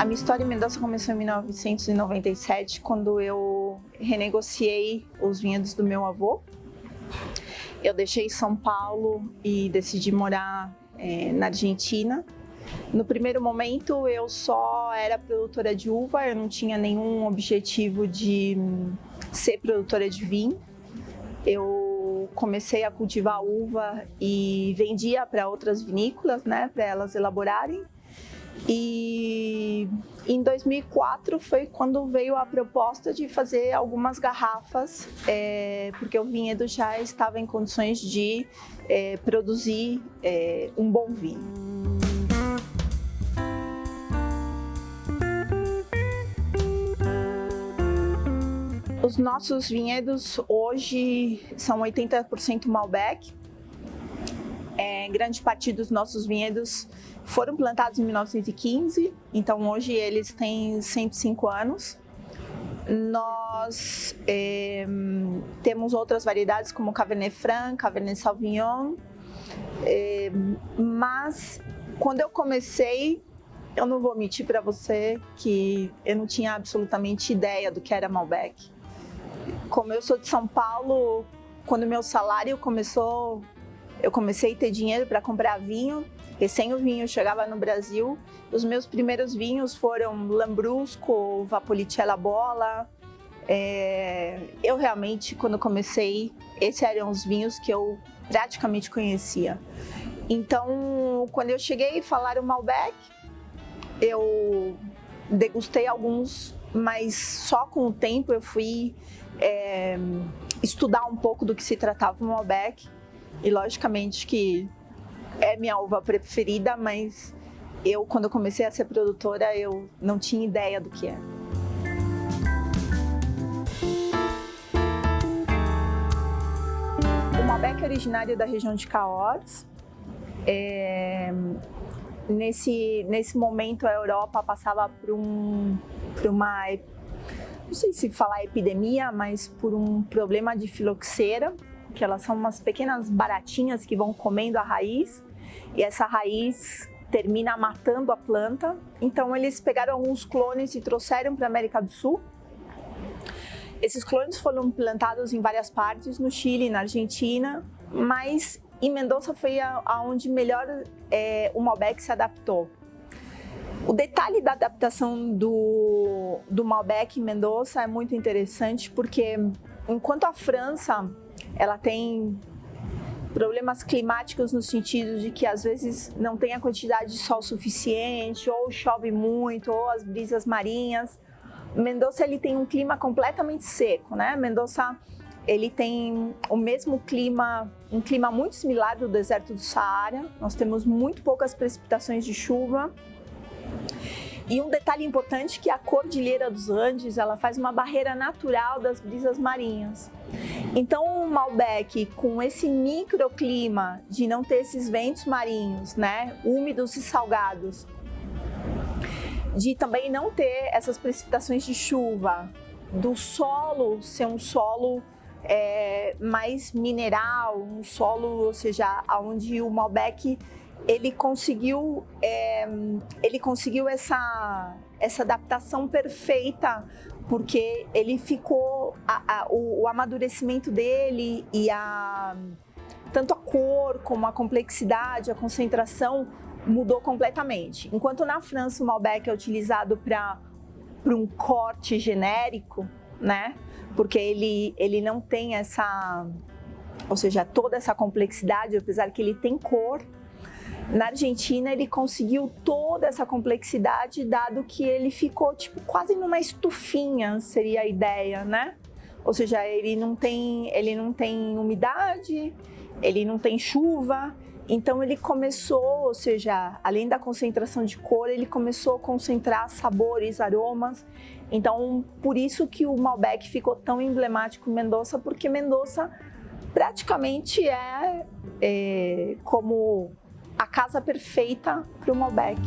minha história em Mendoza começou em 1997, quando eu renegociei os vinhedos do meu avô. Eu deixei São Paulo e decidi morar na Argentina. No primeiro momento, eu só era produtora de uva, eu não tinha nenhum objetivo de ser produtora de vinho. Eu comecei a cultivar uva e vendia para outras vinícolas, né, para elas elaborarem. E em 2004 foi quando veio a proposta de fazer algumas garrafas, porque o vinhedo já estava em condições de produzir um bom vinho. Os nossos vinhedos hoje são 80% Malbec. Grande parte dos nossos vinhedos foram plantados em 1915, então hoje eles têm 105 anos. Nós temos outras variedades como Cabernet Franc, Cabernet Sauvignon, mas quando eu comecei, eu não vou mentir para você que eu não tinha absolutamente ideia do que era Malbec. Como eu sou de São Paulo, quando meu salário começou, eu comecei a ter dinheiro para comprar vinho. Recém o vinho chegava no Brasil. Os meus primeiros vinhos foram Lambrusco, Valpolicella Bolla. Eu realmente, quando comecei, esses eram os vinhos que eu praticamente conhecia. Então, quando eu cheguei e falaram Malbec, eu degustei alguns, mas só com o tempo eu fui estudar um pouco do que se tratava o Malbec. E logicamente que é minha uva preferida, mas eu, quando eu comecei a ser produtora, eu não tinha ideia do que é. O Malbec é originário da região de Cahors. Nesse momento a Europa passava por uma, não sei se falar epidemia, mas por um problema de filoxera, que elas são umas pequenas baratinhas que vão comendo a raiz e essa raiz termina matando a planta. Então eles pegaram alguns clones e trouxeram para a América do Sul. Esses clones foram plantados em várias partes, no Chile, na Argentina, mas em Mendoza foi aonde melhor o Malbec se adaptou. O detalhe da adaptação do Malbec em Mendoza é muito interessante, porque enquanto a França ela tem problemas climáticos no sentido de que às vezes não tem a quantidade de sol suficiente, ou chove muito, ou as brisas marinhas. Mendoza ele tem um clima completamente seco, né? Mendoza ele tem o mesmo clima, um clima muito similar do deserto do Saara. Nós temos muito poucas precipitações de chuva. E um detalhe importante é que a Cordilheira dos Andes, ela faz uma barreira natural das brisas marinhas. Então o Malbec, com esse microclima de não ter esses ventos marinhos, né, úmidos e salgados, de também não ter essas precipitações de chuva, do solo ser um solo mais mineral, um solo, ou seja, onde o Malbec ele conseguiu essa adaptação perfeita, porque ele ficou, o amadurecimento dele e tanto a cor como a complexidade, a concentração mudou completamente. Enquanto na França o Malbec é utilizado para um corte genérico, né? Porque ele não tem ou seja, toda essa complexidade, apesar que ele tem cor. Na Argentina ele conseguiu toda essa complexidade, dado que ele ficou tipo quase numa estufinha, seria a ideia, né? Ou seja, ele não tem umidade, ele não tem chuva, então ele começou, ou seja, além da concentração de cor, ele começou a concentrar sabores, aromas. Então, por isso que o Malbec ficou tão emblemático em Mendoza, porque Mendoza praticamente é como a casa perfeita para o Malbec.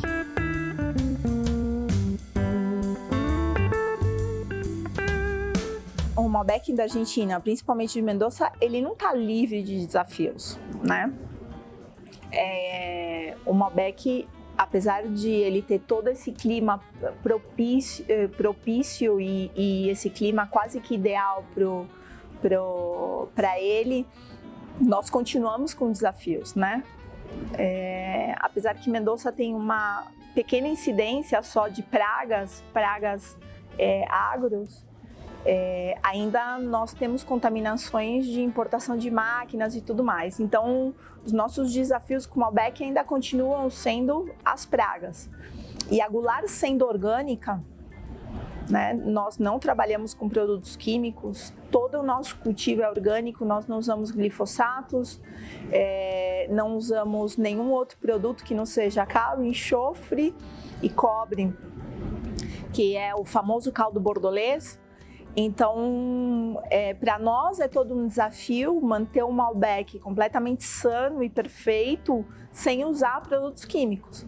O Malbec da Argentina, principalmente de Mendoza, ele não está livre de desafios, né? O Malbec, apesar de ele ter todo esse clima propício e esse clima quase que ideal para ele, nós continuamos com desafios, né? Apesar que Mendoza tem uma pequena incidência só de pragas agros, ainda nós temos contaminações de importação de máquinas e tudo mais. Então, os nossos desafios com o Malbec ainda continuam sendo as pragas. E a Goulart sendo orgânica, né, nós não trabalhamos com produtos químicos, todo o nosso cultivo é orgânico, nós não usamos glifosatos, não usamos nenhum outro produto que não seja cal, enxofre e cobre, que é o famoso caldo bordolês. Então, para nós é todo um desafio manter o Malbec completamente sano e perfeito sem usar produtos químicos.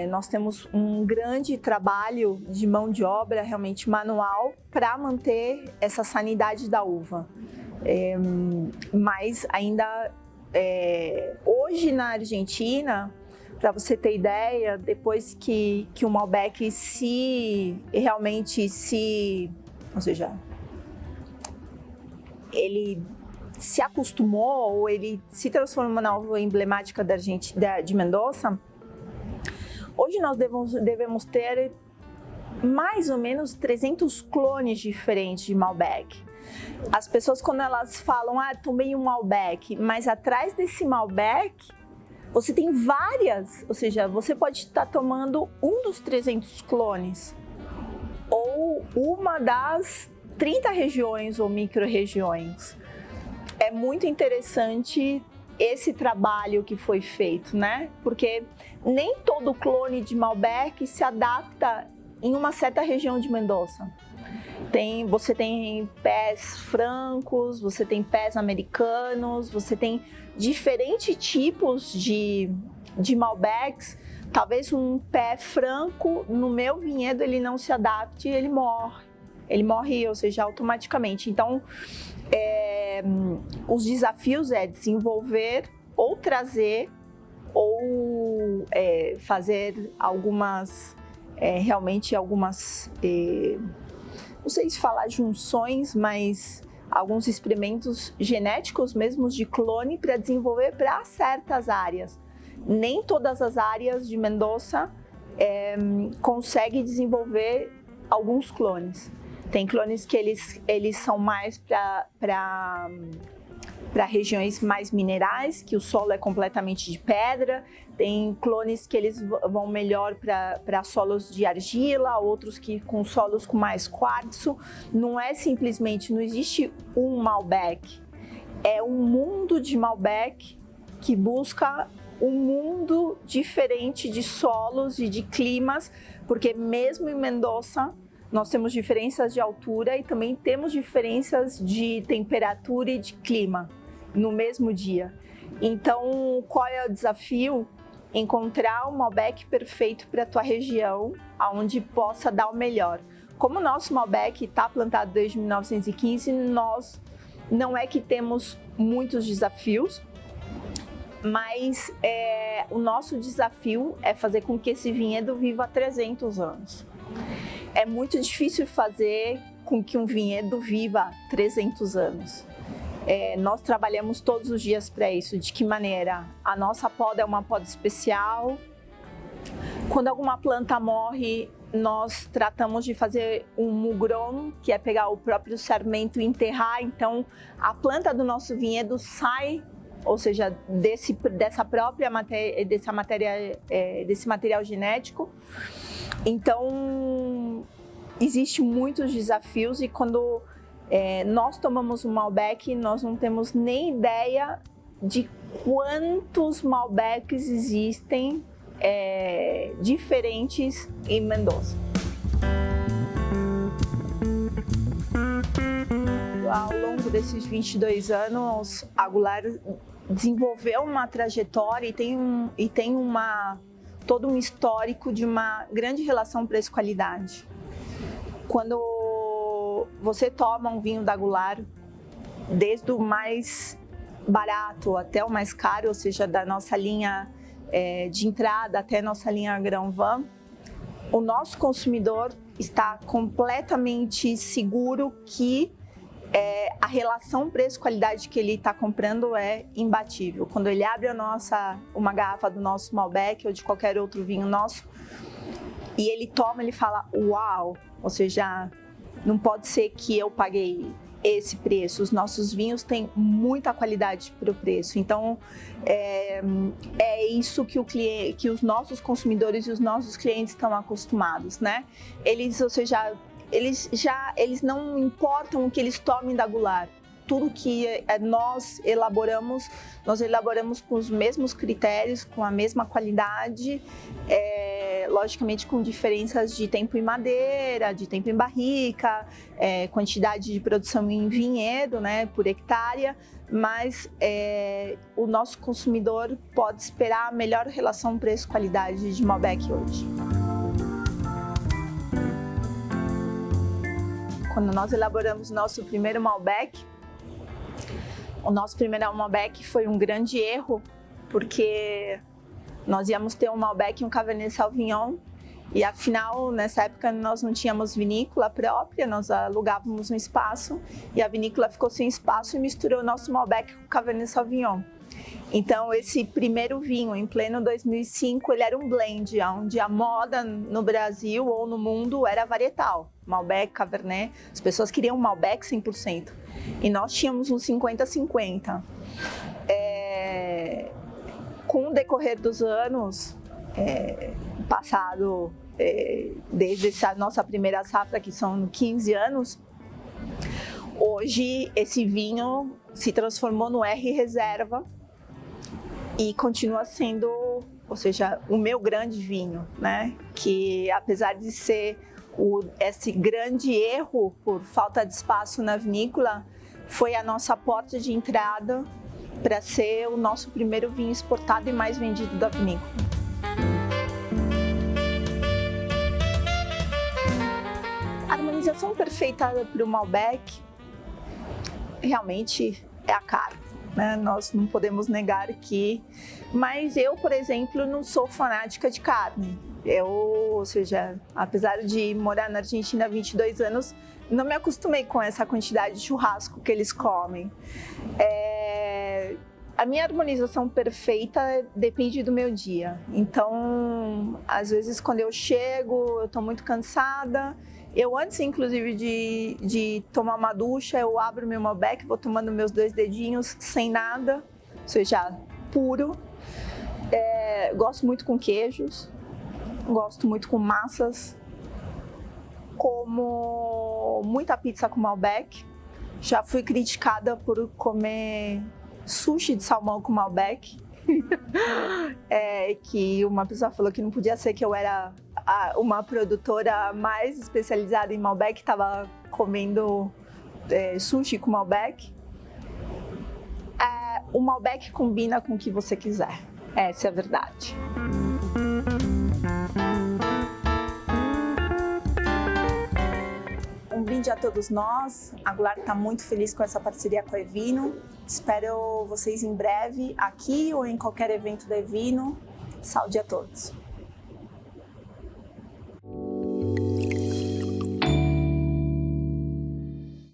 Nós temos um grande trabalho de mão de obra realmente manual para manter essa sanidade da uva. Mas ainda hoje na Argentina, para você ter ideia, depois que o Malbec ou seja, ele se acostumou ou ele se transformou na uva emblemática de Mendoza, hoje nós devemos ter mais ou menos 300 clones diferentes de Malbec. As pessoas, quando elas falam, tomei um Malbec, mas atrás desse Malbec você tem várias, ou seja, você pode estar tomando um dos 300 clones ou uma das 30 regiões ou micro-regiões. É muito interessante esse trabalho que foi feito, né? Porque nem todo clone de Malbec se adapta em uma certa região de Mendoza. Você tem pés francos, você tem pés americanos, você tem diferentes tipos de Malbecs. Talvez um pé franco, no meu vinhedo, ele não se adapte e ele morre. Ele morre, ou seja, automaticamente. Então, os desafios é desenvolver ou trazer ou fazer algumas, não sei se falar junções, mas alguns experimentos genéticos mesmo de clone para desenvolver para certas áreas. Nem todas as áreas de Mendoza conseguem desenvolver alguns clones. Tem clones que eles são mais para regiões mais minerais, que o solo é completamente de pedra. Tem clones que eles vão melhor para solos de argila, outros que com solos com mais quartzo. Não existe um Malbec. É um mundo de Malbec que busca um mundo diferente de solos e de climas, porque mesmo em Mendoza nós temos diferenças de altura e também temos diferenças de temperatura e de clima no mesmo dia. Então, qual é o desafio? Encontrar um Malbec perfeito para a tua região, onde possa dar o melhor. Como o nosso Malbec está plantado desde 1915, nós não é que temos muitos desafios, mas o nosso desafio é fazer com que esse vinhedo viva 300 anos. É muito difícil fazer com que um vinhedo viva 300 anos. Nós trabalhamos todos os dias para isso. De que maneira? A nossa poda é uma poda especial. Quando alguma planta morre, nós tratamos de fazer um mugron, que é pegar o próprio sarmento e enterrar. Então, a planta do nosso vinhedo sai, ou seja, desse material genético. Então, existem muitos desafios e quando nós tomamos um Malbec, nós não temos nem ideia de quantos Malbecs existem diferentes em Mendoza. Ao longo desses 22 anos, a Goulart desenvolveu uma trajetória e tem todo um histórico de uma grande relação preço-qualidade. Quando você toma um vinho da Goulart, desde o mais barato até o mais caro, ou seja, da nossa linha de entrada até nossa linha Grão Van, o nosso consumidor está completamente seguro que a relação preço-qualidade que ele está comprando é imbatível. Quando ele abre uma garrafa do nosso Malbec ou de qualquer outro vinho nosso e ele toma, ele fala, uau, ou seja, não pode ser que eu paguei esse preço. Os nossos vinhos têm muita qualidade para o preço. Então, é isso que os nossos consumidores e os nossos clientes estão acostumados, né? Eles não importam o que eles tomem da Goulart. Tudo que nós elaboramos com os mesmos critérios, com a mesma qualidade, logicamente com diferenças de tempo em madeira, de tempo em barrica, quantidade de produção em vinhedo, né, por hectare, mas o nosso consumidor pode esperar a melhor relação preço-qualidade de Malbec hoje. Quando nós elaboramos nosso primeiro Malbec, o nosso primeiro Malbec foi um grande erro, porque nós íamos ter um Malbec e um Cabernet Sauvignon, e afinal, nessa época, nós não tínhamos vinícola própria, nós alugávamos um espaço, e a vinícola ficou sem espaço e misturou o nosso Malbec com o Cabernet Sauvignon. Então, esse primeiro vinho, em pleno 2005, ele era um blend, onde a moda no Brasil ou no mundo era varietal. Malbec, Cabernet, as pessoas queriam Malbec 100%. E nós tínhamos um 50-50. Com o decorrer dos anos, desde essa nossa primeira safra, que são 15 anos, hoje esse vinho se transformou no R Reserva e continua sendo, ou seja, o meu grande vinho, né? Que apesar de ser esse grande erro por falta de espaço na vinícola, foi a nossa porta de entrada para ser o nosso primeiro vinho exportado e mais vendido da vinícola. A harmonização perfeita para o Malbec realmente é a carne, né? Nós não podemos negar que... Mas eu, por exemplo, não sou fanática de carne. Ou seja, apesar de morar na Argentina há 22 anos, não me acostumei com essa quantidade de churrasco que eles comem. A minha harmonização perfeita depende do meu dia. Então, às vezes, quando eu chego, eu estou muito cansada. Eu, antes, inclusive, de tomar uma ducha, eu abro meu Malbec, vou tomando meus 2 dedinhos sem nada, ou seja, puro. Gosto muito com queijos. Gosto muito com massas, como muita pizza com Malbec. Já fui criticada por comer sushi de salmão com Malbec. Que uma pessoa falou que não podia ser que eu era uma produtora mais especializada em Malbec, estava comendo sushi com Malbec. O Malbec combina com o que você quiser, essa é a verdade. Um brinde a todos nós. A Goulart está muito feliz com essa parceria com a Evino. Espero vocês em breve aqui ou em qualquer evento da Evino. Saúde a todos!